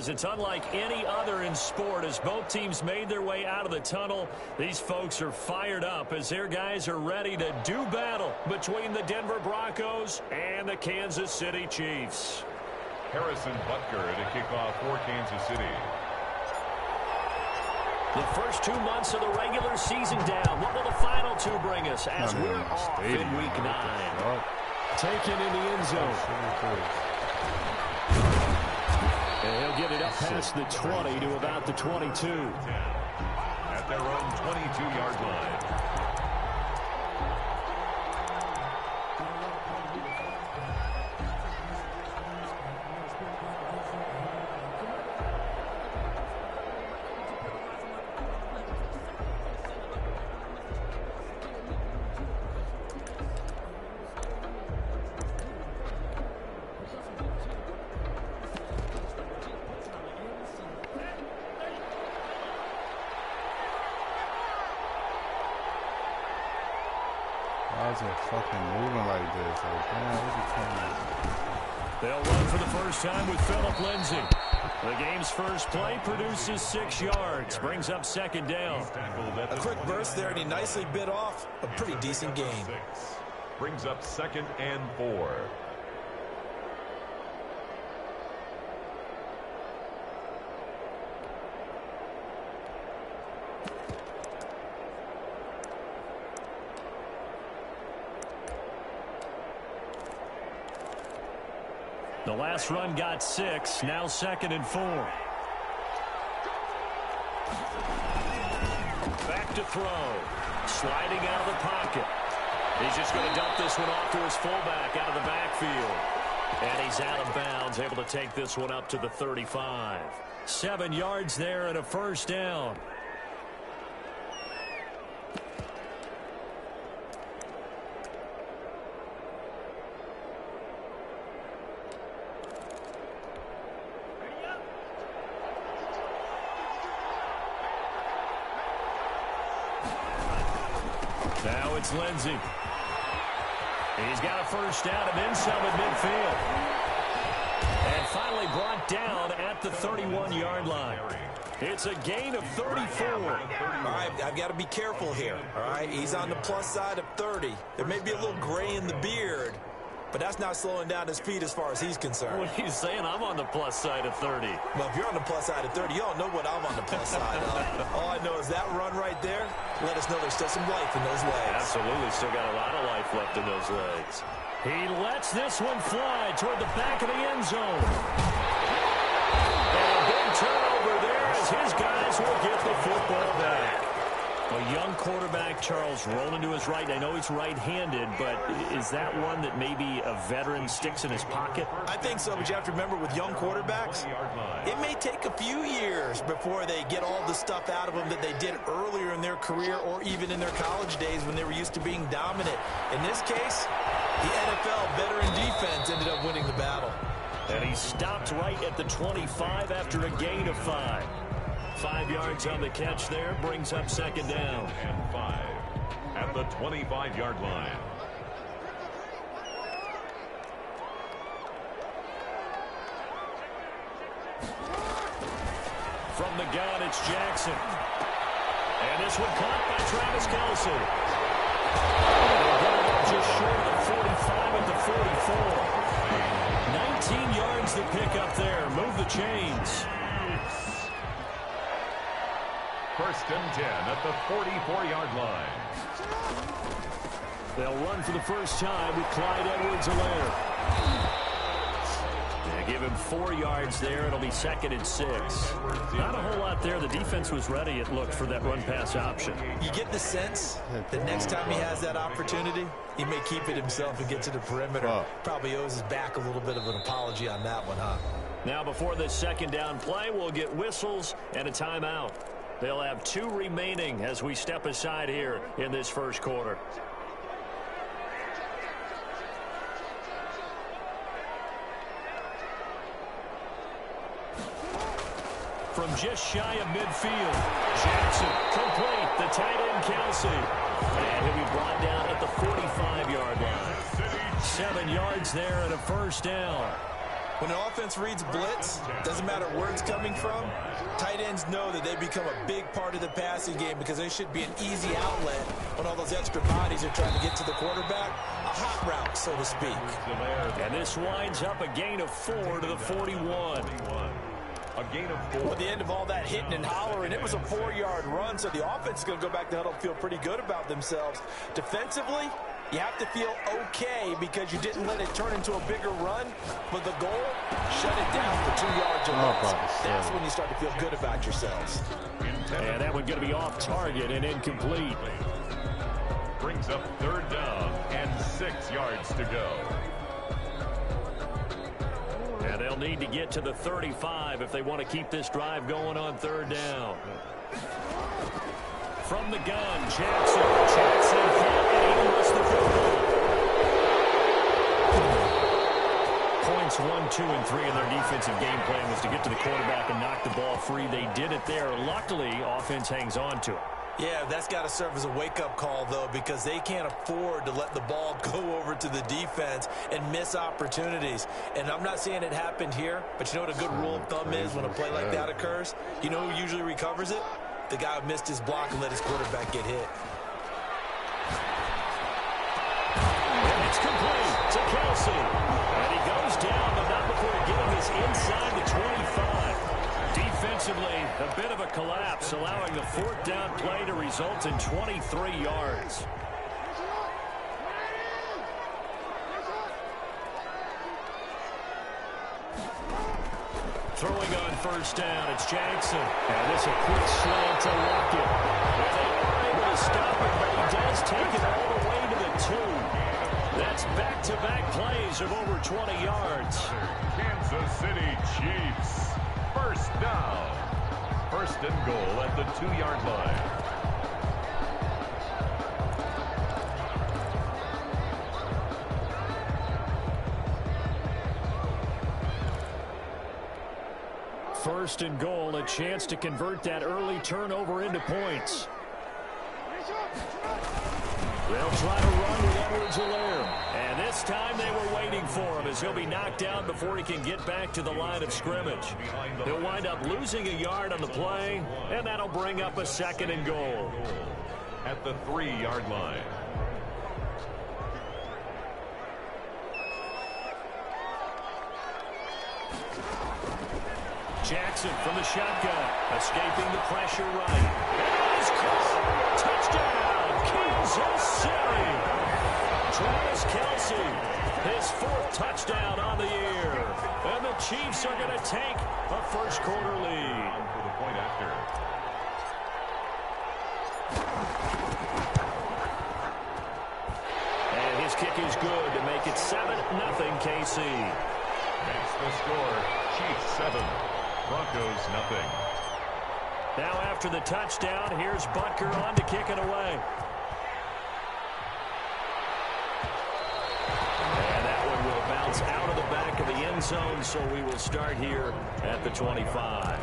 is. It's unlike any other in sport. As both teams made their way out of the tunnel, these folks are fired up as their guys are ready to do battle between the Denver Broncos and the Kansas City Chiefs. Harrison Butker to kick off for Kansas City. The first 2 months of the regular season down. What will the final two bring us as we're off in Week 9? Taken in the end zone. And he'll get it up past the 20 to about the 22. At their own 22-yard line. Fucking moving like this. Like, man, they'll run for the first time with Phillip Lindsay. The game's first play produces 6 yards. Brings up second down. A quick burst there, and he nicely bit off a pretty decent game. Brings up 2nd and 4. The last run got 6. Now 2nd and 4. Back to throw. Sliding out of the pocket. He's just going to dump this one off to his fullback out of the backfield. And he's out of bounds, able to take this one up to the 35. 7 yards there and a first down. Now it's Lindsay. He's got a first down and then some at midfield. And finally brought down at the 31-yard line. It's a gain of 34. All right, I've got to be careful here. All right, he's on the plus side of 30. There may be a little gray in the beard, but that's not slowing down his feet as far as he's concerned. What are you saying? I'm on the plus side of 30. Well, if you're on the plus side of 30, you all know what I'm on the plus side of. All I know is that run right there let us know there's still some life in those legs. Absolutely, still got a lot of life left in those legs. He lets this one fly toward the back of the end zone. And a big turnover there as his guys will get the football back. A young quarterback, Charles, rolling to his right. I know he's right-handed, but is that one that maybe a veteran sticks in his pocket? I think so, but you have to remember with young quarterbacks, it may take a few years before they get all the stuff out of them that they did earlier in their career or even in their college days when they were used to being dominant. In this case, the NFL veteran defense ended up winning the battle. And he stopped right at the 25 after a gain of 5. 5 yards on the catch there, brings up second down. And 5 at the 25-yard line. From the gun, it's Jackson. And this one caught by Travis Kelce. Just short of the 45 at the 44. 19 yards to pick up there. Move the chains. 1st and 10 at the 44-yard line. They'll run for the first time with Clyde Edwards-Helaire. Give him 4 yards there. It'll be 2nd and 6. Not a whole lot there. The defense was ready, it looked, for that run-pass option. You get the sense that next time he has that opportunity, he may keep it himself and get to the perimeter. Probably owes his back a little bit of an apology on that one, huh? Now, before this second down play, we'll get whistles and a timeout. They'll have 2 remaining as we step aside here in this first quarter. From just shy of midfield, Jackson complete. The tight end, Kelce. And he'll be brought down at the 45-yard line. 7 yards there and a first down. When an offense reads blitz, doesn't matter where it's coming from, tight ends know that they become a big part of the passing game because they should be an easy outlet when all those extra bodies are trying to get to the quarterback. A hot route, so to speak. And this winds up a gain of 4 to the 41. A gain of 4. Well, at the end of all that hitting and hollering, it was a 4-yard run, so the offense is going to go back to huddle and feel pretty good about themselves. Defensively, you have to feel okay because you didn't let it turn into a bigger run, but the goal, shut it down for 2 yards or less. That's when you start to feel good about yourselves. And that one going to be off target and incomplete. Brings up 3rd down and 6 yards to go. And they'll need to get to the 35 if they want to keep this drive going on 3rd down. From the gun, Jackson hit, and he lost the football. Points 1, 2, and 3 in their defensive game plan was to get to the quarterback and knock the ball free. They did it there. Luckily, offense hangs on to it. Yeah, that's got to serve as a wake-up call, though, because they can't afford to let the ball go over to the defense and miss opportunities. And I'm not saying it happened here, but you know what a good rule of thumb is when a play like that occurs? You know who usually recovers it? The guy who missed his block and let his quarterback get hit. And it's complete to Kelsey. And he goes down, but not before getting this inside the 25. Defensively, a bit of a collapse, allowing the 4th down play to result in 23 yards. Throwing on 1st down, it's Jackson. And this a quick slant to Lockett. And they are able to stop it, but he does take it all the way to the 2. That's back-to-back plays of over 20 yards. Kansas City Chiefs. 1st down. 1st and goal at the 2-yard line. First and goal, a chance to convert that early turnover into points. They'll try to run with Edwards-Helaire. And this time they were waiting for him as he'll be knocked down before he can get back to the line of scrimmage. He'll wind up losing a yard on the play, and that'll bring up a 2nd and goal. At the 3-yard line. Jackson from the shotgun, escaping the pressure right. And he's caught! Touchdown, Kansas City! Travis Kelce, his 4th touchdown on the year. And the Chiefs are going to take a 1st quarter lead. For the point after. And his kick is good to make it 7-0 KC. Makes the score. Chiefs 7. Broncos nothing. Now after the touchdown, here's Butker on to kick it away. And that one will bounce out of the back of the end zone, so we will start here at the 25.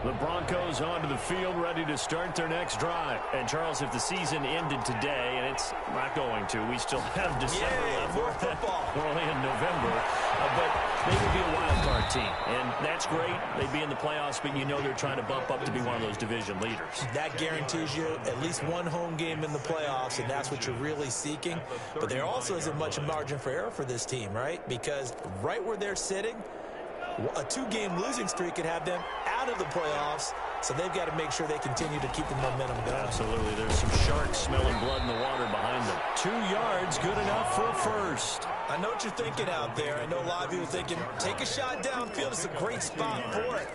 The Broncos onto the field, ready to start their next drive. And, Charles, if the season ended today, and it's not going to, we still have December left. More football. We're only in November. But they would be a wild card team. And that's great. They'd be in the playoffs, but you know they're trying to bump up to be one of those division leaders. That guarantees you at least one home game in the playoffs, and that's what you're really seeking. But there also isn't much margin for error for this team, right? Because right where they're sitting, a 2-game losing streak could have them out of the playoffs, so they've got to make sure they continue to keep the momentum going. Absolutely. There's some sharks smelling blood in the water behind them. 2 yards, good enough for a 1st. I know what you're thinking out there. I know a lot of you are thinking, take a shot downfield. It's a great spot for it.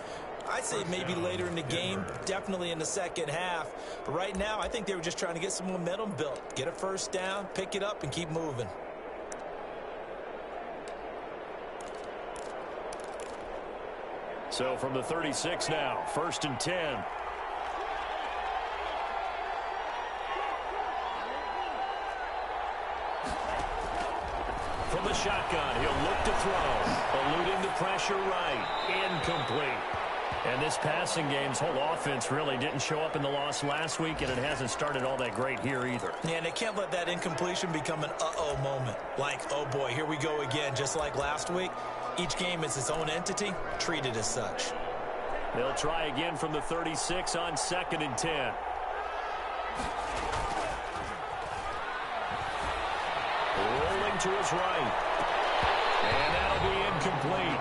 I'd say maybe later in the game, definitely in the second half. But right now, I think they were just trying to get some momentum built. Get a 1st down, pick it up, and keep moving. So from the 36 now, 1st and 10. From the shotgun, he'll look to throw. Eluding the pressure right. Incomplete. And this passing game's whole offense really didn't show up in the loss last week, and it hasn't started all that great here either. Yeah, and they can't let that incompletion become an uh-oh moment. Like, oh boy, here we go again, just like last week. Each game is its own entity, treated as such. They'll try again from the 36 on 2nd and 10. Rolling to his right. And that'll be incomplete.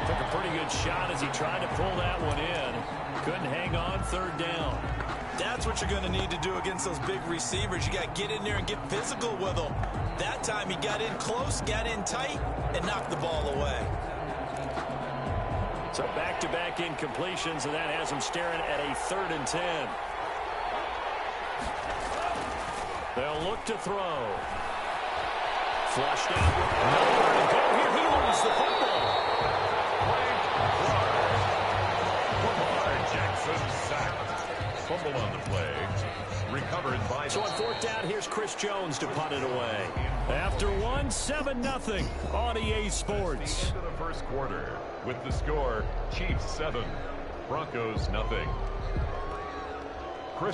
Took a pretty good shot as he tried to pull that one in. Couldn't hang on 3rd down. That's what you're going to need to do against those big receivers. You got to get in there and get physical with them. That time he got in close, got in tight, and knocked the ball away. So back-to-back incompletions, and that has him staring at a 3rd and 10. They'll look to throw. Flushed out. Nowhere to go here. He loses the football. Lamar Jackson sacked. Fumble on the play. Recovered by... So on 4th down, here's Chris Jones to punt it away. After one, 7-0 on EA Sports. Into the first quarter with the score, Chiefs 7, Broncos nothing.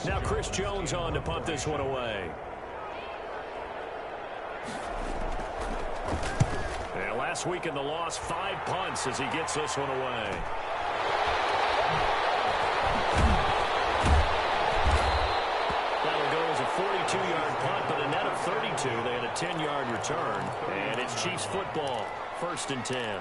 Now Chris Jones on to punt this one away. And last week in the loss, 5 punts as he gets this one away. That'll go as a 42-yard punt, but a net of 32. They had a 10-yard return. And it's Chiefs football, 1st and 10.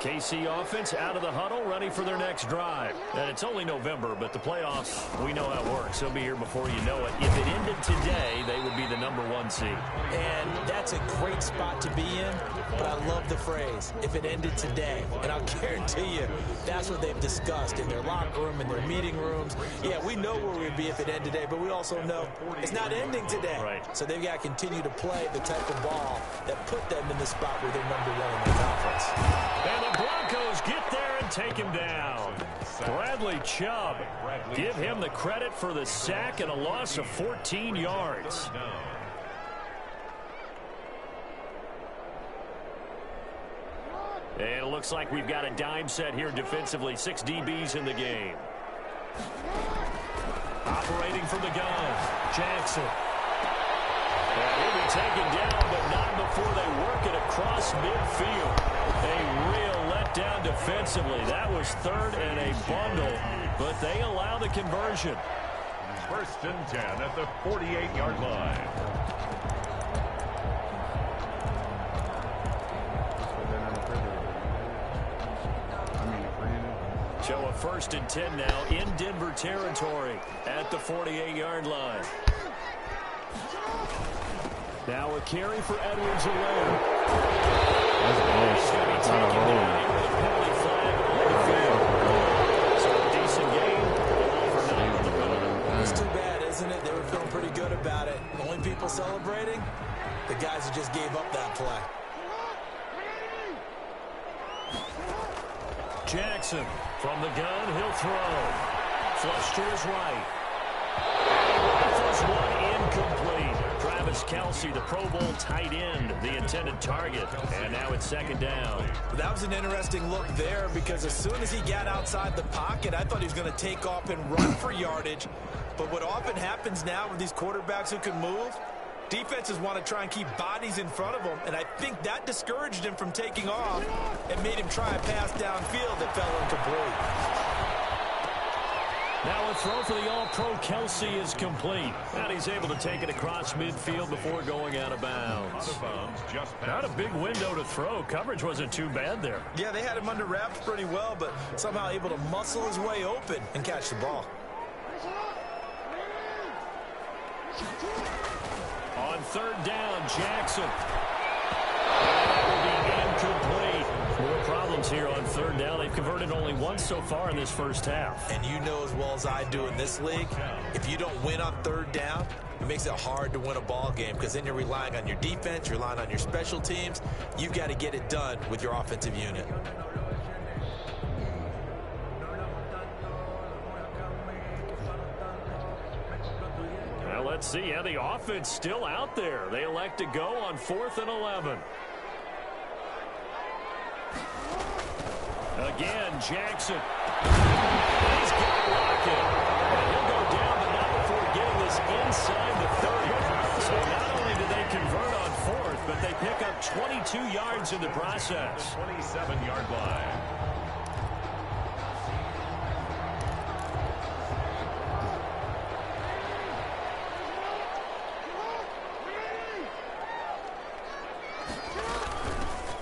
KC offense out of the huddle, ready for their next drive. And it's only November, but the playoffs, we know how it works. They'll be here before you know it. If it ended today, they would be the #1 seed. And that's a great spot to be in, but I love the phrase, if it ended today. And I'll guarantee you, that's what they've discussed in their locker room, in their meeting rooms. Yeah, we know where we'd be if it ended today, but we also know it's not ending today. Right. So they've got to continue to play the type of ball that put them in the spot where they're #1 in the conference. And the Broncos get there and take him down. Bradley Chubb, give him the credit for the sack and a loss of 14 yards. And it looks like we've got a dime set here defensively. 6 DBs in the game. Operating from the gun, Jackson. And he'll be taken down, but not before they work it across midfield. A real letdown defensively. That was 3rd and a bundle, but they allow the conversion. 1st and 10 at the 48-yard line. So a 1st and 10 now in Denver territory at the 48-yard line. Now a carry for Edwards-Helaire. That's bullshit. It's not a hold. So a decent game. All for now. It's too bad, isn't it? They were feeling pretty good about it. The only people celebrating, the guys who just gave up that play. Jackson from the gun, he'll throw. Flush to his right. Rifles one incomplete. Travis Kelce, the Pro Bowl tight end, the intended target. And now it's 2nd down. That was an interesting look there because as soon as he got outside the pocket, I thought he was going to take off and run for yardage. But what often happens now with these quarterbacks who can move, defenses want to try and keep bodies in front of them, and I think that discouraged him from taking off and made him try a pass downfield that fell incomplete. Now a throw for the All-Pro Kelce is complete. And he's able to take it across midfield before going out of bounds. Not a big window to throw. Coverage wasn't too bad there. Yeah, they had him under wraps pretty well, but somehow able to muscle his way open and catch the ball. On 3rd down, Jackson. That will be incomplete. More problems here on 3rd down. They've converted only once so far in this first half. And you know as well as I do in this league, if you don't win on 3rd down, it makes it hard to win a ball game because then you're relying on your defense, you're relying on your special teams. You've got to get it done with your offensive unit. Let's see how the offense still out there. They elect to go on 4th and 11. Again, Jackson. He's got to lock it. And he'll go down, but not before getting this inside the 30. So not only do they convert on 4th, but they pick up 22 yards in the process. 27-yard line.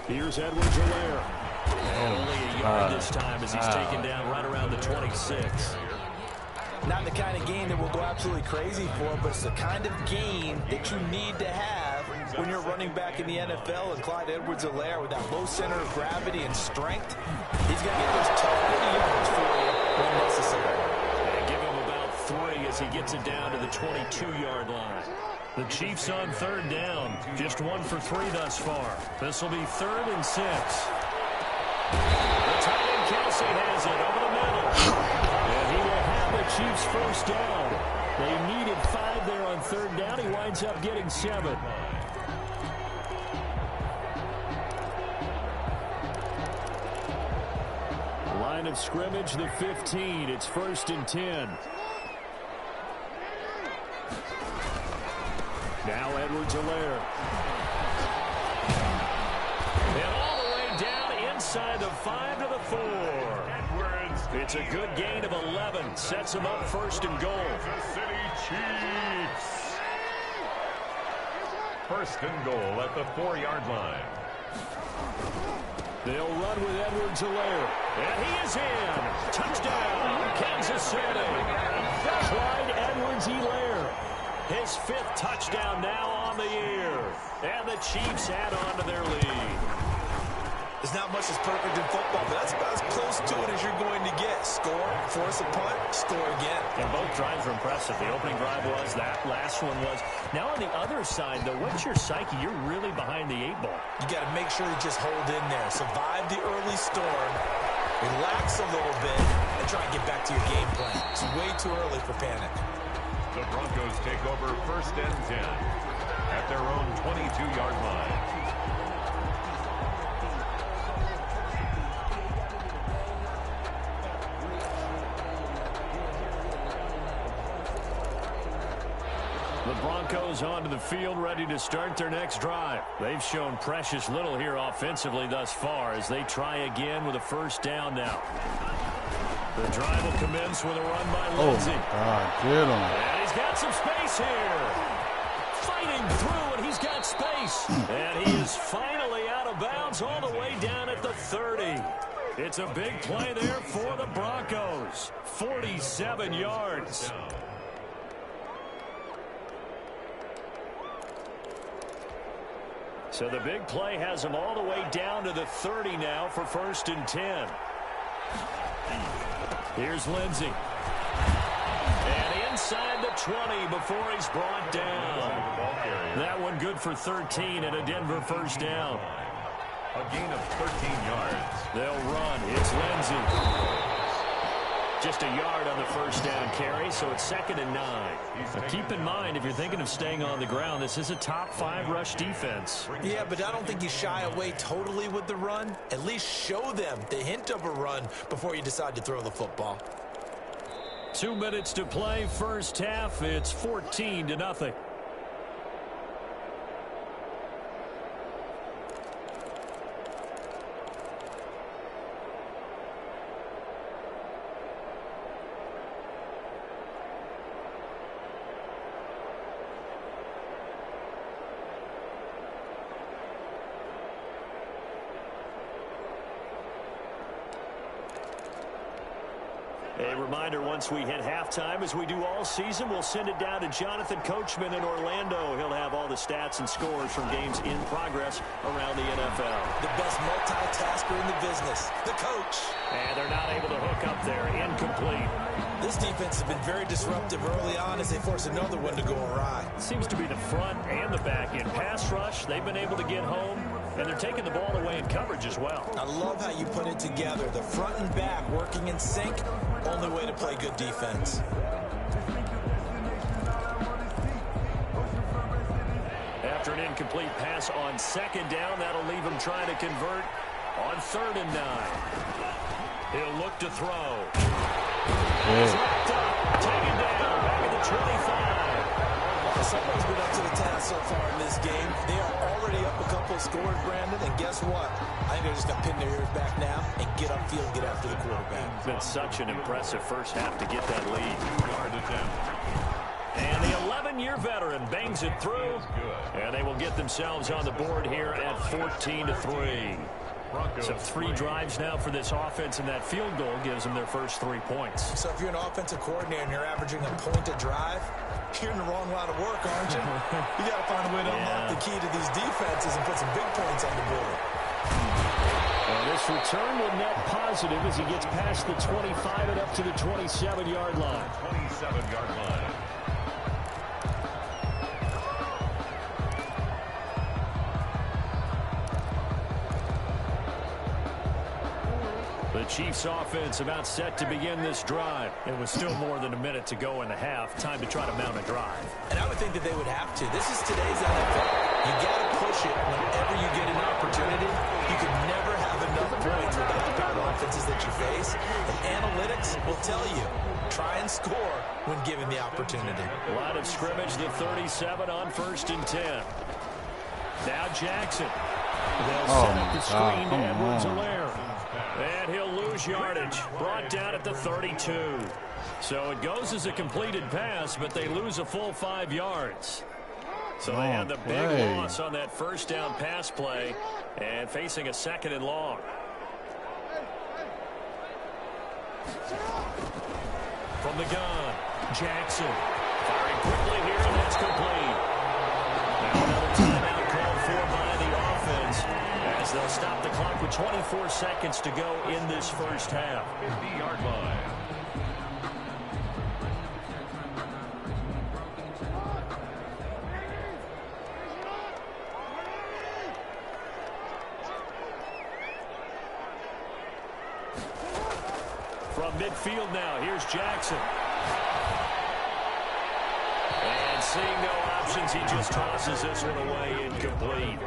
Here's Edwards-Helaire. And only a yard this time as he's taken down right around the 26. Not the kind of game that we'll go absolutely crazy for, but it's the kind of game that you need to have when you're running back in the NFL. And Clyde Edwards-Helaire, with that low center of gravity and strength, he's going to get those tough 40 yards for you when necessary. And give him about 3 as he gets it down to the 22-yard line. The Chiefs on 3rd down. Just 1 for 3 thus far. This will be 3rd and 6. The tight end Kelsey has it over the middle. And he will have the Chiefs first down. They needed 5 there on 3rd down. He winds up getting 7. Line of scrimmage, the 15. It's 1st and 10. Now Edwards-Helaire. And all the way down inside the 5 to the 4. It's a good gain of 11. Sets him up 1st and goal. Kansas City Chiefs. 1st and goal at the 4-yard line. They'll run with Edwards-Helaire. And he is in. Touchdown, Kansas City. Clyde Edwards-Helaire. His 5th touchdown now on the year. And the Chiefs add on to their lead. There's not much that's perfect in football, but that's about as close to it as you're going to get. Score, force a punt, score again. And both drives were impressive. The opening drive was, that last one was. Now on the other side, though, what's your psyche? You're really behind the 8 ball. You got to make sure you just hold in there. Survive the early storm, relax a little bit, and try and get back to your game plan. It's way too early for panic. The Broncos take over 1st and 10 at their own 22-yard line. The Broncos onto the field, ready to start their next drive. They've shown precious little here offensively thus far as they try again with a 1st down now. The drive will commence with a run by Lindsey. Oh, God, get him. And he's got some space here. Fighting through, and he's got space. And he is finally out of bounds all the way down at the 30. It's a big play there for the Broncos. 47 yards. So the big play has him all the way down to the 30 now for 1st and 10. Here's Lindsey. And inside the 20 before he's brought down. That one good for 13 and a Denver 1st down. A gain of 13 yards. They'll run. It's Lindsey. Just a yard on the 1st down carry, so it's 2nd and 9. Now keep in mind, if you're thinking of staying on the ground, this is a top 5 rush defense. Yeah, but I don't think you shy away totally with the run. At least show them the hint of a run before you decide to throw the football. 2 minutes to play, 1st half. It's 14-0. A reminder, once we hit halftime, as we do all season, we'll send it down to Jonathan Coachman in Orlando. He'll have all the stats and scores from games in progress around the NFL. The best multitasker in the business, the coach. And they're not able to hook up there. Incomplete. This defense has been very disruptive early on as they force another one to go awry. Seems to be the front and the back end. Pass rush, they've been able to get home, and they're taking the ball away in coverage as well. I love how you put it together. The front and back working in sync. Only way to play good defense. After an incomplete pass on second down, that'll leave him trying to convert on 3rd and 9. He'll look to throw. He's wrapped up, taken down, back at the 25. Somebody's been up to the task so far in this game. They are already up a couple of scores, Brandon, and guess what? I think they're just going to pin their ears back now and get upfield, get after the quarterback. It's been such an impressive first half to get that lead. And the 11-year veteran bangs it through, and they will get themselves on the board here at 14-3. So 3 drives now for this offense, and that field goal gives them their first 3 points. So if you're an offensive coordinator and you're averaging a point a drive, you're in the wrong line of work, aren't you? You got to find a way to unlock the key to these defenses and put some big points on the board. Well, this return will net positive as he gets past the 25 and up to the 27-yard line. 27-yard line. The Chiefs offense about set to begin this drive. It was still more than a minute to go in the half. Time to try to mount a drive. And I would think that they would have to. This is today's NFL. You got to push it whenever you get an opportunity. You can never have enough points without the bad offenses that you face. And analytics will tell you, try and score when given the opportunity. A lot of scrimmage, the 37 on 1st and 10. Now Jackson. They'll set up the screen to Edwards-Helaire. And he'll lose yardage. Brought down at the 32. So it goes as a completed pass, but they lose a full 5 yards. So they had the big loss on that first down pass play and facing a 2nd and long. From the gun, Jackson firing quickly here, and that's complete. Now another timeout called for by the offense as they'll stop the clock with 24 seconds to go in this first half. 50-yard line. From midfield now, here's Jackson. And seeing no options, he just tosses this one away incomplete.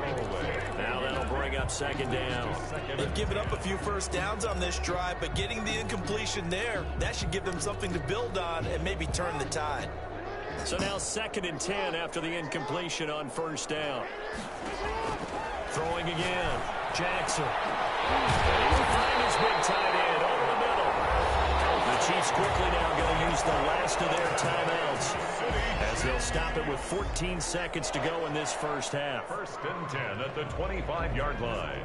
Now that'll bring up 2nd down. They've given up a few first downs on this drive, but getting the incompletion there, that should give them something to build on and maybe turn the tide. So now 2nd and 10 after the incompletion on 1st down. Throwing again, Jackson. And he will find his big tight end over the middle. The Chiefs quickly now going to use the last of their timeouts as they'll stop it with 14 seconds to go in this first half. 1st and 10 at the 25-yard line.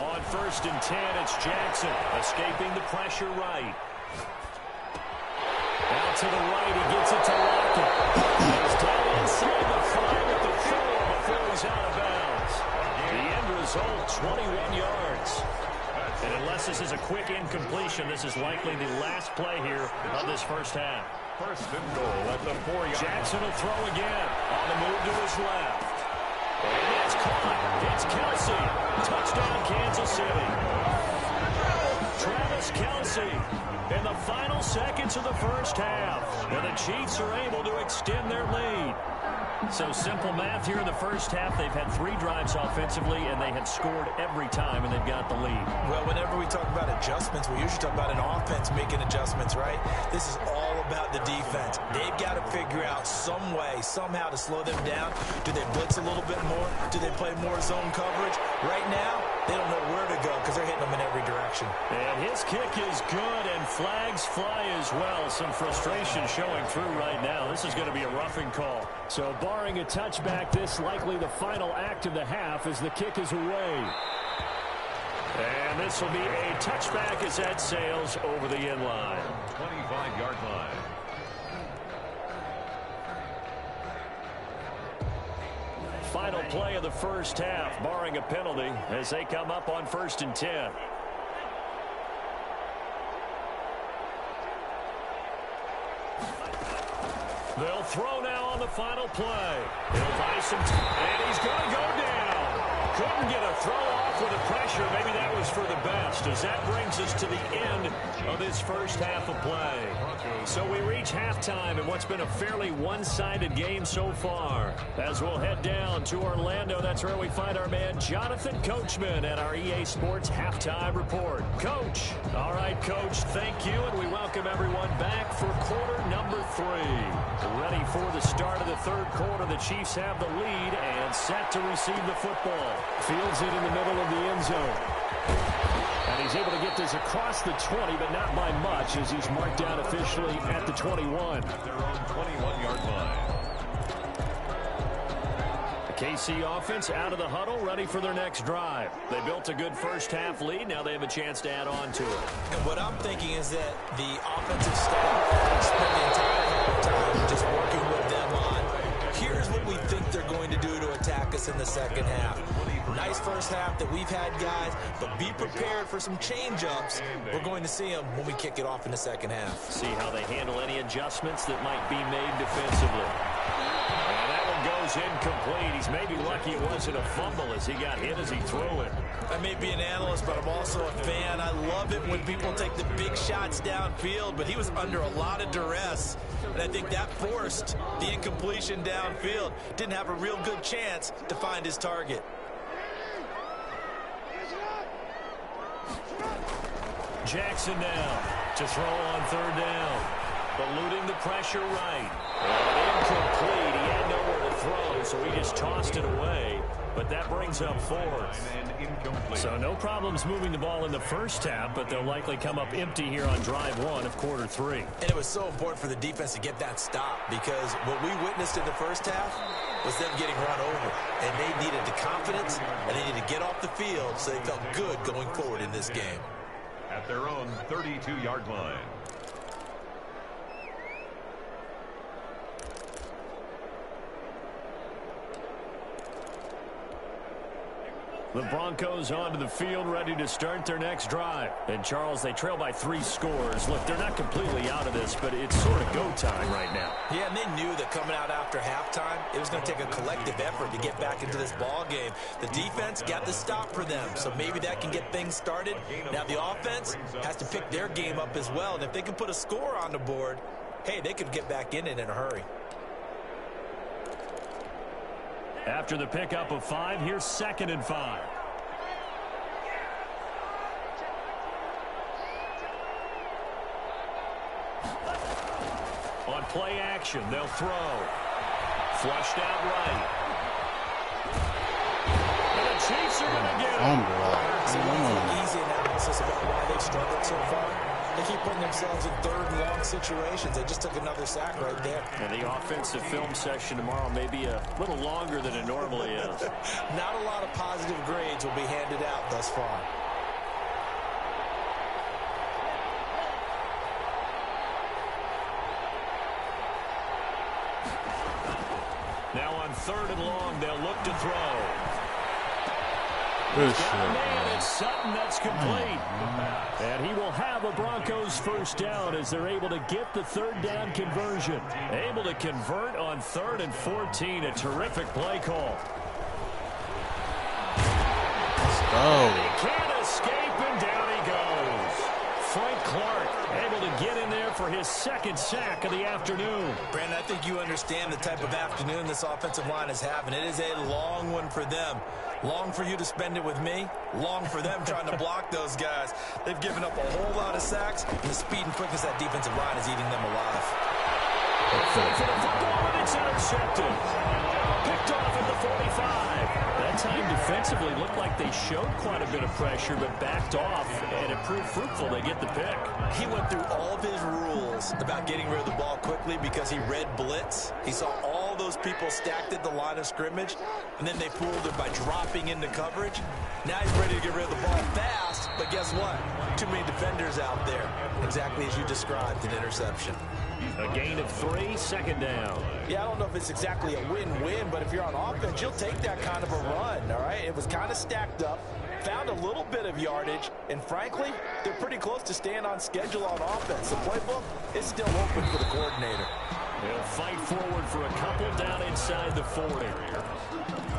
On 1st and 10, it's Jackson escaping the pressure right. Out to the right, he gets it to Lockett. He's down inside the 5 at the 4 before he's out of bounds. The end result, 21 yards. And unless this is a quick incompletion, this is likely the last play here of this first half. 1st and goal at the 4-yard line. Jackson will throw again on the move to his left. And it's caught. It's Kelsey. Touchdown, Kansas City. Travis Kelsey in the final seconds of the first half. And the Chiefs are able to extend their lead. So simple math here in the first half. They've had 3 drives offensively, and they have scored every time, and they've got the lead. Well, whenever we talk about adjustments, we usually talk about an offense making adjustments, right? This is all about the defense. They've got to figure out some way, somehow to slow them down. Do they blitz a little bit more? Do they play more zone coverage? Right now, they don't know where to go because they're hitting them in every direction. And his kick is good, and flags fly as well. Some frustration showing through right now. This is going to be a roughing call. So barring a touchback, this likely the final act of the half as the kick is away. And this will be a touchback as that sails over the end line. 25-yard line. final play of the first half, barring a penalty, as they come up on 1st and 10. They'll throw now on the final play. He'll buy some time, and he's going to go down. Couldn't get a throw off with the pressure. Maybe that was for the best, as that brings us to the end of this first half of play. So we reach halftime in what's been a fairly one-sided game so far. As we'll head down to Orlando, that's where we find our man Jonathan Coachman at our EA Sports Halftime Report. Coach. All right, Coach, thank you, and we welcome everyone back for quarter number 3. Ready for the start of the third quarter. The Chiefs have the lead and set to receive the football. Fields it in the middle of the end zone. And he's able to get this across the 20, but not by much, as he's marked down officially at the 21. At their own 21-yard line. The KC offense out of the huddle, ready for their next drive. They built a good first half lead. Now they have a chance to add on to it. And what I'm thinking is that the offensive staff spent the entire halftime just working with them on, here's what we think they're going to do to attack us in the second half. Nice first half that we've had, guys, but be prepared for some change-ups. We're going to see them when we kick it off in the second half. See how they handle any adjustments that might be made defensively. And that one goes incomplete. He's maybe lucky it wasn't a fumble as he got hit as he threw it. I may be an analyst, but I'm also a fan. I love it when people take the big shots downfield, but he was under a lot of duress, and I think that forced the incompletion downfield. Didn't have a real good chance to find his target. Jackson now to throw on third down. Eluding the pressure right. And incomplete. He had nowhere to throw, so he just tossed it away. But that brings up 4th. So no problems moving the ball in the first half, but they'll likely come up empty here on drive 1 of quarter 3. And it was so important for the defense to get that stop, because what we witnessed in the first half was them getting run over. And they needed the confidence, and they needed to get off the field so they felt good going forward in this game. At their own 32-yard line. The Broncos onto the field, ready to start their next drive. And, Charles, they trail by 3 scores. Look, they're not completely out of this, but it's sort of go time right now. Yeah, and they knew that coming out after halftime, it was going to take a collective effort to get back into this ball game. The defense got the stop for them, so maybe that can get things started. Now the offense has to pick their game up as well, and if they can put a score on the board, hey, they could get back in it in a hurry. After the pickup of 5, here's 2nd and 5. On play action, they'll throw. Flushed out right. And the Chiefs are going to get it. So easy analysis about why they've struggled so far. They keep putting themselves in 3rd and long situations. They just took another sack right there. And the offensive film session tomorrow may be a little longer than it normally is. Not a lot of positive grades will be handed out thus far. Now on 3rd and long, they'll look to throw. Good Got a shit, man, it's Sutton, that's complete. And he will have a Broncos first down as they're able to get the 3rd down conversion. Able to convert on 3rd and 14. A terrific play call. Let's go. He can't escape, and down he goes. Frank Clark able to get in there for his 2nd sack of the afternoon. Brandon, I think you understand the type of afternoon this offensive line is having. It is a long one for them. Long for you to spend it with me. Long for them trying to block those guys. They've given up a whole lot of sacks, and the speed and quickness of that defensive line is eating them alive. For the football, and it's intercepted. Picked off at the 45. That time defensively looked like they showed quite a bit of pressure, but backed off, and it proved fruitful. They get the pick. He went through all of his rules about getting rid of the ball quickly because he read blitz. He saw all those people stacked at the line of scrimmage, and then they fooled him by dropping into coverage. Now he's ready to get rid of the ball fast, but guess what? too many defenders out there. Exactly as you described, an interception. A gain of 3, second down. Yeah, I don't know if it's exactly a win-win, but if you're on offense, you'll take that kind of a run, all right? It was kind of stacked up, found a little bit of yardage, and frankly, they're pretty close to staying on schedule on offense. The playbook is still open for the coordinator. They'll fight forward for a couple down inside the 40.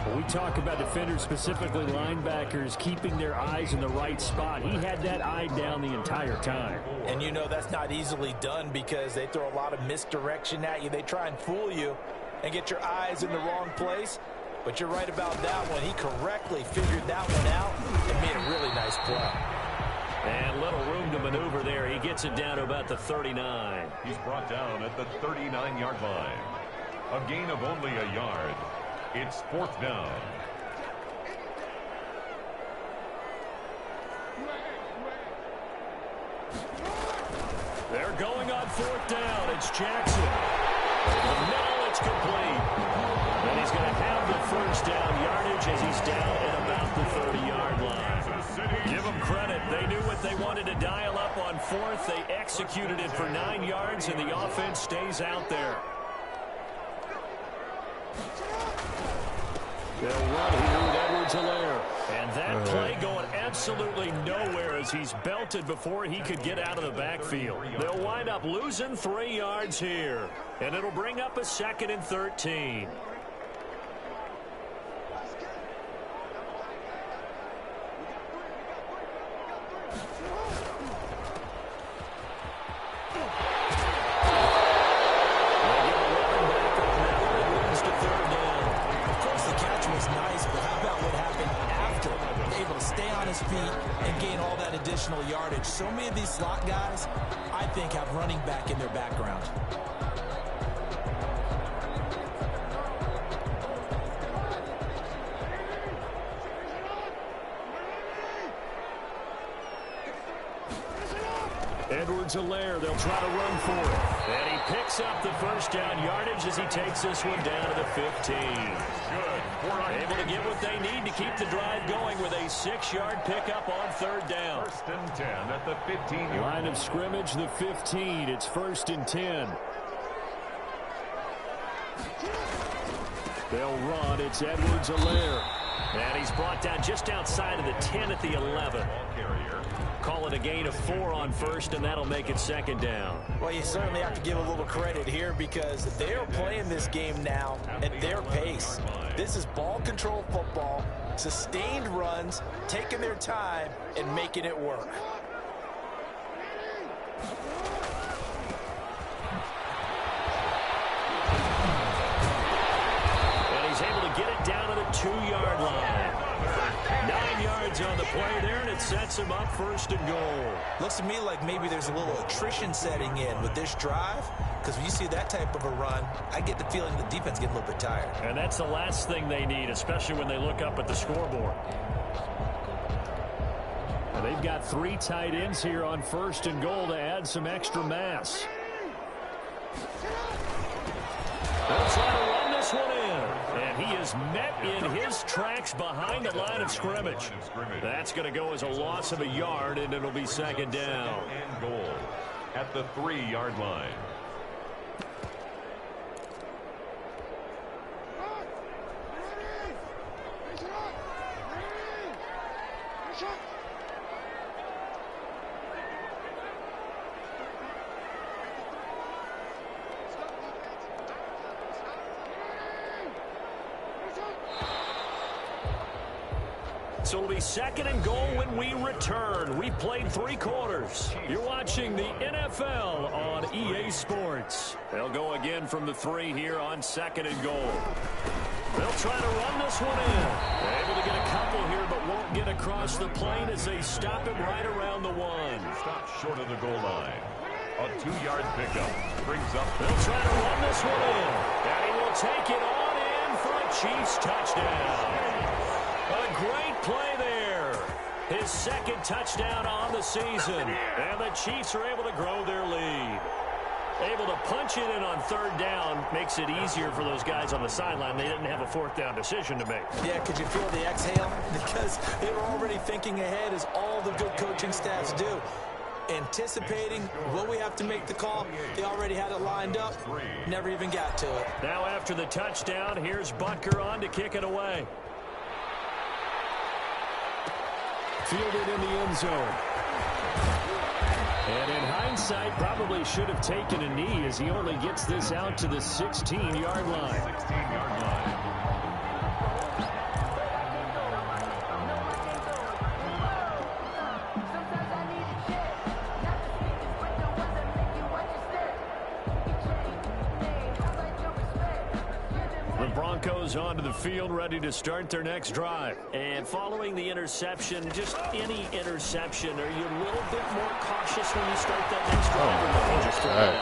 When we talk about defenders, specifically linebackers, keeping their eyes in the right spot. He had that eye down the entire time. And you know that's not easily done because they throw a lot of misdirection at you. They try and fool you and get your eyes in the wrong place. But you're right about that one. He correctly figured that one out and made a really nice play. And little room to maneuver there. He gets it down to about the 39. He's brought down at the 39-yard line. A gain of only a yard. It's 4th down. They're going on 4th down. It's Jackson. Over the middle, it's complete. And he's going to have the first down yardage as he's down at about the 30-yard line. Give them credit. They knew what they wanted to dial up on 4th. They executed it for 9 yards, and the offense stays out there. They'll run here with Edwards-Helaire. And that play going absolutely nowhere as he's belted before he could get out of the backfield. They'll wind up losing 3 yards here. And it'll bring up a 2nd and 13. Yardage. So many of these slot guys, I think, have running back in their background. Edwards-Helaire, they'll try to run for it. And he picks up the first down yardage as he takes this one down to the 15. Good. Able to get what they need to keep the drive going with a 6-yard pickup on 3rd down. 1st and 10 at the 15-yard line of scrimmage, the 15. It's 1st and 10. They'll run. It's Edwards-Helaire. And he's brought down just outside of the 10 at the 11. Call it a gain of 4 on 1st, and that'll make it 2nd down. Well, you certainly have to give a little credit here because they are playing this game now at their pace. This is ball control football, sustained runs, taking their time, and making it work. And he's able to get it down to the 2-yard line. 9 yards on the play there, and it sets him up 1st and goal. Looks to me like maybe there's a little attrition setting in with this drive, because when you see that type of a run, I get the feeling the defense getting a little bit tired. And that's the last thing they need, especially when they look up at the scoreboard. And they've got 3 tight ends here on 1st and goal to add some extra mass. They'll try to run this one in. And he is met in his tracks behind the line of scrimmage. That's going to go as a loss of a yard, and it'll be 2nd down. And goal at the 3-yard line. So it'll be 2nd and goal when we return. We've played 3 quarters. You're watching the NFL on EA Sports. They'll go again from the 3 here on 2nd and goal. They'll try to run this one in. They're able to get a couple here, but won't get across the plane as they stop him right around the 1. Stop short of the goal line. A 2-yard pickup brings up. They'll try to run this one in. And he will take it on in for a Chiefs touchdown. A great play there. His 2nd touchdown on the season. And the Chiefs are able to grow their lead. Able to punch it in on third down makes it easier for those guys on the sideline. They didn't have a fourth down decision to make. Yeah, could you feel the exhale? Because they were already thinking ahead, as all the good coaching staffs do. Anticipating what we have to make the call. They already had it lined up. Never even got to it. Now after the touchdown, here's Butker on to kick it away. Fielded in the end zone. And in hindsight, probably should have taken a knee as he only gets this out to the 16-yard line. 16-yard line. The Broncos onto the field, ready to start their next drive. And following the interception, just any interception, are you a little bit more cautious when you start that next drive?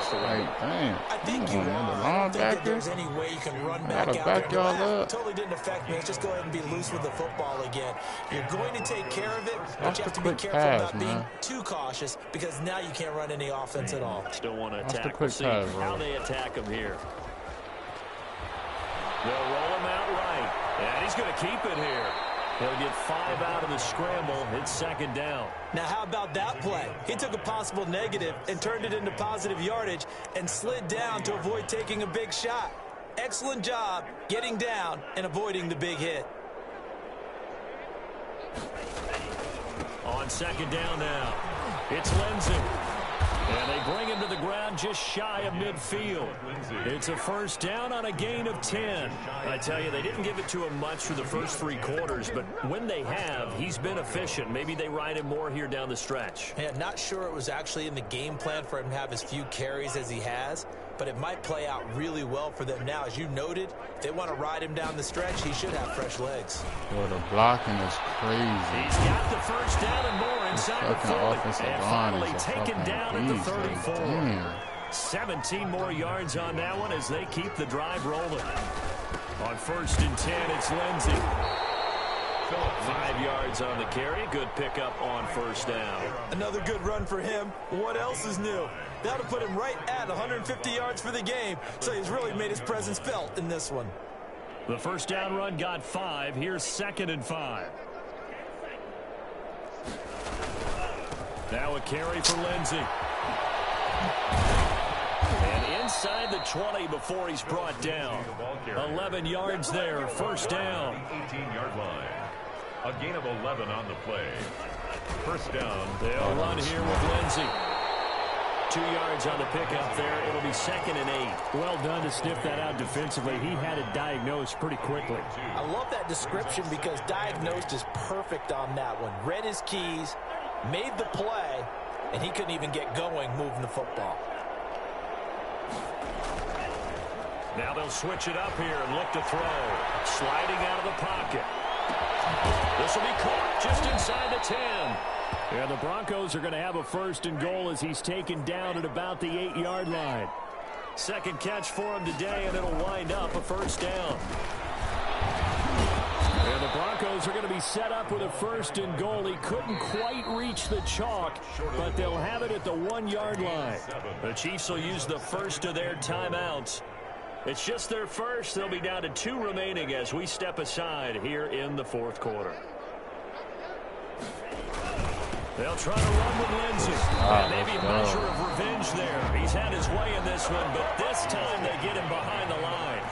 I think you are. I don't think that there's any way you can run back out there. Totally didn't affect me. Let's just go ahead and be loose with the football again. You're going to take care of it, but you have to be careful about being too cautious, because now you can't run any offense at all. Still want to attack. We'll see how they attack him here. They'll roll him out right, and he's going to keep it here. He'll get 5 out of the scramble. It's second down. Now, how about that play? He took a possible negative and turned it into positive yardage and slid down to avoid taking a big shot. Excellent job getting down and avoiding the big hit. On second down now, it's Lindsey. And they bring him to the ground just shy of midfield. It's a first down on a gain of 10. I tell you, they didn't give it to him much for the first 3 quarters, but when they have, he's been efficient. Maybe they ride him more here down the stretch. Yeah, not sure it was actually in the game plan for him to have as few carries as he has, but it might play out really well for them now. As you noted, if they want to ride him down the stretch, he should have fresh legs. Boy, the blocking is crazy. He's got the first down and more inside the 40. And finally taken down at the 34. Damn. 17 more yards on that one as they keep the drive rolling. On first and 10, it's Lindsey. 5 yards on the carry. Good pickup on first down. Another good run for him. What else is new? That'll put him right at 150 yards for the game, so he's really made his presence felt in this one. The first down run got 5. Here's second and 5. Now a carry for Lindsey. And inside the 20 before he's brought down. 11 yards there, first down. 18-yard line. A gain of 11 on the play. First down. They'll run here with Lindsey. 2 yards on the pickup there. It'll be second and 8. Well done to sniff that out defensively. He had it diagnosed pretty quickly. I love that description because diagnosed is perfect on that one. Read his keys, made the play, and he couldn't even get going moving the football. Now they'll switch it up here and look to throw. Sliding out of the pocket. This will be caught just inside the 10. Yeah, the Broncos are going to have a first and goal as he's taken down at about the 8-yard line. Second catch for him today, and it'll wind up a first down. And the Broncos are going to be set up with a first and goal. He couldn't quite reach the chalk, but they'll have it at the 1-yard line. The Chiefs will use the first of their timeouts. It's just their first. They'll be down to 2 remaining as we step aside here in the fourth quarter. They'll try to run with Lindsey. And maybe a measure of revenge there. He's had his way in this one, but this time they get him behind the line.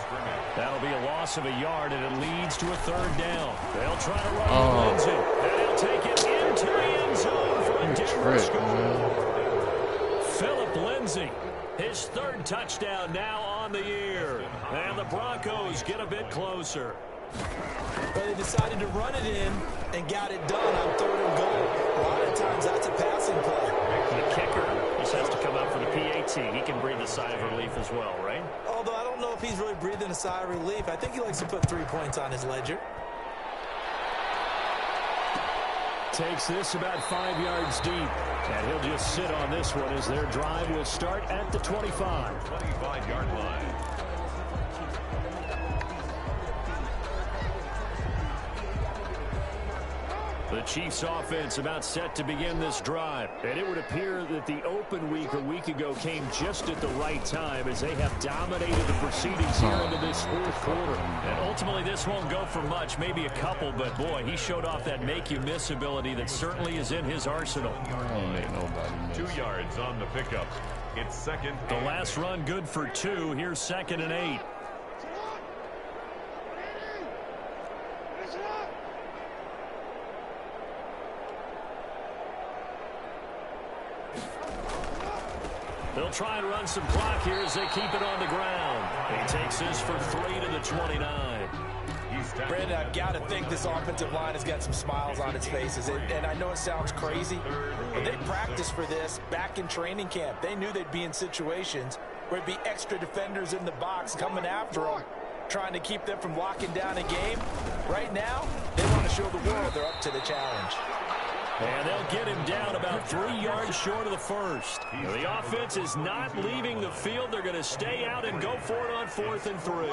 That'll be a loss of a yard, and it leads to a third down. They'll try to run with Lindsey. And he'll take it into the end zone for a different score. Philip Lindsey, his third touchdown now on the year. And the Broncos get a bit closer. But they decided to run it in and got it done on third and goal. A lot of times that's a passing play. The kicker just has to come up for the PAT. He can breathe a sigh of relief as well, right? Although I don't know if he's really breathing a sigh of relief. I think he likes to put 3 points on his ledger. Takes this about 5 yards deep. And he'll just sit on this one as their drive will start at the 25. 25-yard line. The The Chiefs offense about set to begin this drive. And it would appear that the open week a week ago came just at the right time as they have dominated the proceedings here into this fourth quarter. And ultimately this won't go for much, maybe a couple, but boy, he showed off that make-you-miss ability that certainly is in his arsenal. Don't make nobody miss. 2 yards on the pickup. It's second. The last run good for 2. Here's 2nd and 8. They'll try and run some clock here as they keep it on the ground. He takes this for 3 to the 29. Brandon, I've got to think this offensive line has got some smiles on its faces. And I know it sounds crazy, but they practiced for this back in training camp. They knew they'd be in situations where it'd be extra defenders in the box coming after them, trying to keep them from locking down a game. Right now, they want to show the world they're up to the challenge. And they'll get him down about 3 yards short of the first. The offense is not leaving the field. They're going to stay out and go for it on 4th and 3.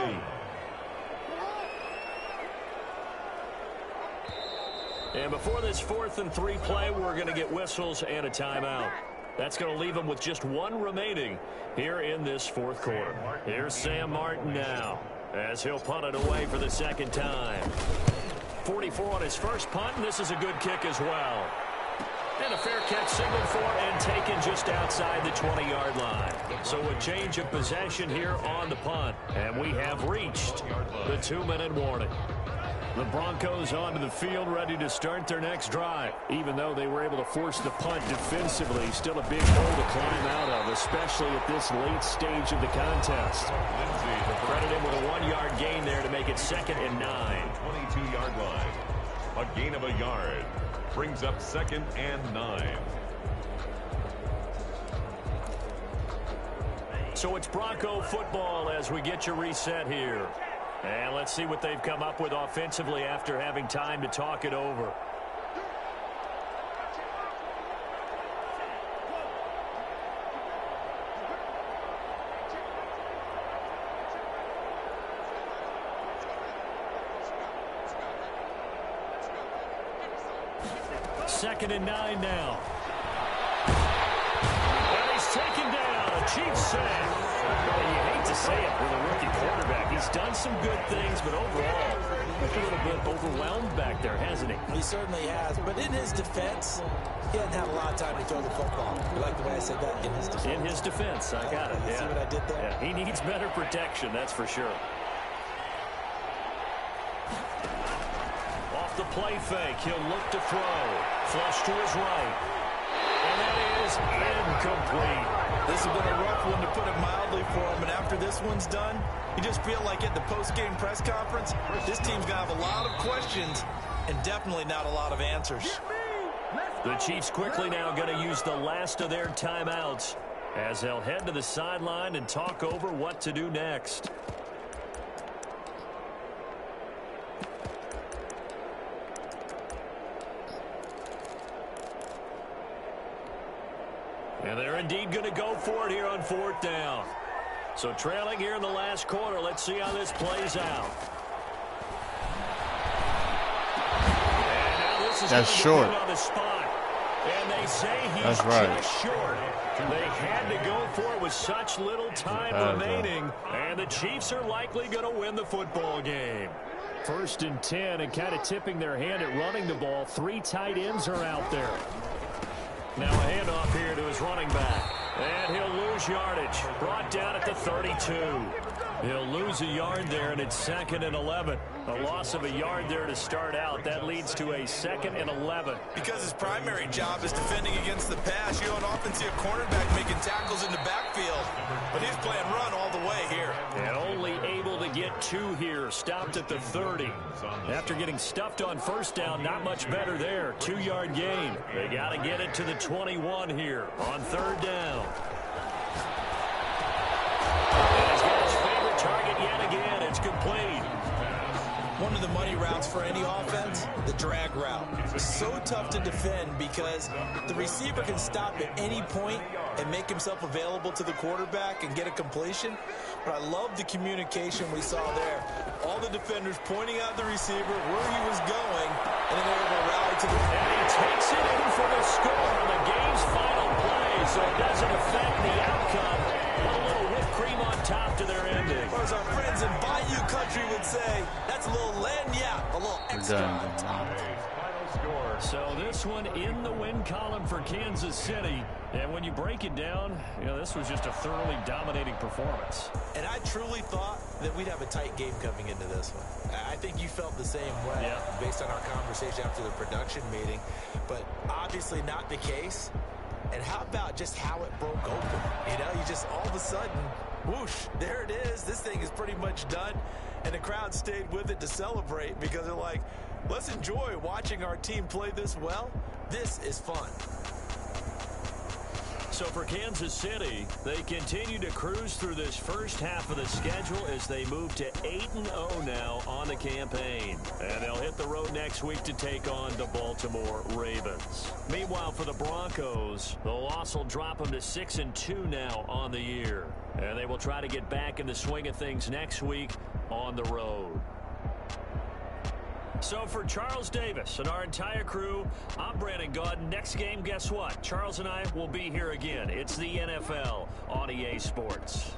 And before this 4th and 3 play, we're going to get whistles and a timeout. That's going to leave them with just 1 remaining here in this fourth quarter. Here's Sam Martin now as he'll punt it away for the 2nd time. 44 on his first punt, and this is a good kick as well. And a fair catch signaled for and taken just outside the 20-yard line. So a change of possession here on the punt. And we have reached the 2-minute warning. The Broncos onto the field ready to start their next drive. Even though they were able to force the punt defensively, still a big hole to climb out of, especially at this late stage of the contest. Credit him with a 1-yard gain there to make it 2nd and 9. 22-yard line. A gain of a yard. Brings up 2nd and 9. So it's Bronco football as we get you reset here. And let's see what they've come up with offensively after having time to talk it over. Second and 9 now. And he's taken down. A Chiefs sack. You hate to say it with a rookie quarterback. He's done some good things, but overall, he's a little bit overwhelmed back there, hasn't he? He certainly has. But in his defense, he hasn't had a lot of time to throw the football. You like the way I said that? In his defense. In his defense. I got it. You see what I did there? Yeah, he needs better protection, that's for sure. Off the play fake, he'll look to throw. Flush to his right. And that is incomplete. This has been a rough one, to put it mildly, for him. And after this one's done, you just feel like at the post-game press conference, this team's going to have a lot of questions and definitely not a lot of answers. The Chiefs quickly now going to use the last of their timeouts as they'll head to the sideline and talk over what to do next. And they're indeed going to go for it here on 4th down. So trailing here in the last quarter. Let's see how this plays out. And now this is That's short. On the spot. And they say he's That's right. just short. They had to go for it with such little time remaining. And the Chiefs are likely going to win the football game. 1st and 10, and kind of tipping their hand at running the ball. 3 tight ends are out there. Now a handoff here to his running back. And he'll lose yardage. Brought down at the 32. He'll lose a yard there, and it's 2nd and 11. A loss of a yard there to start out. That leads to a 2nd and 11. Because his primary job is defending against the pass, you don't often see a cornerback making tackles in the backfield. But he's playing run all the way here. And only able to get 2 here. Stopped at the 30. After getting stuffed on 1st down, not much better there. 2-yard gain. They got to get it to the 21 here on 3rd down. And he's got his favorite target yet again. It's complete. One of the money routes for any offense, the drag route. It's so tough to defend because the receiver can stop at any point and make himself available to the quarterback and get a completion. But I love the communication we saw there. All the defenders pointing out the receiver where he was going, And then they're able to rally to the... And he takes it in for the score on the game's final play, so it doesn't affect the outcome. A little whipped cream on top to their ending. Or as our friends in Bayou Country would say, that's a little lagniappe, a little extra on top. So this one in the win column for Kansas City. And when you break it down, you know, this was just a thoroughly dominating performance. And I truly thought that we'd have a tight game coming into this one. I think you felt the same way based on our conversation after the production meeting. But obviously not the case. And how about just how it broke open? You know, you just all of a sudden, whoosh, there it is. This thing is pretty much done. And the crowd stayed with it to celebrate because they're like, let's enjoy watching our team play this well. This is fun. So for Kansas City, they continue to cruise through this first half of the schedule as they move to 8-0 now on the campaign. And they'll hit the road next week to take on the Baltimore Ravens. Meanwhile, for the Broncos, the loss will drop them to 6-2 now on the year. And they will try to get back in the swing of things next week on the road. So for Charles Davis and our entire crew, I'm Brandon Gaudin. Next game, guess what? Charles and I will be here again. It's the NFL on EA Sports.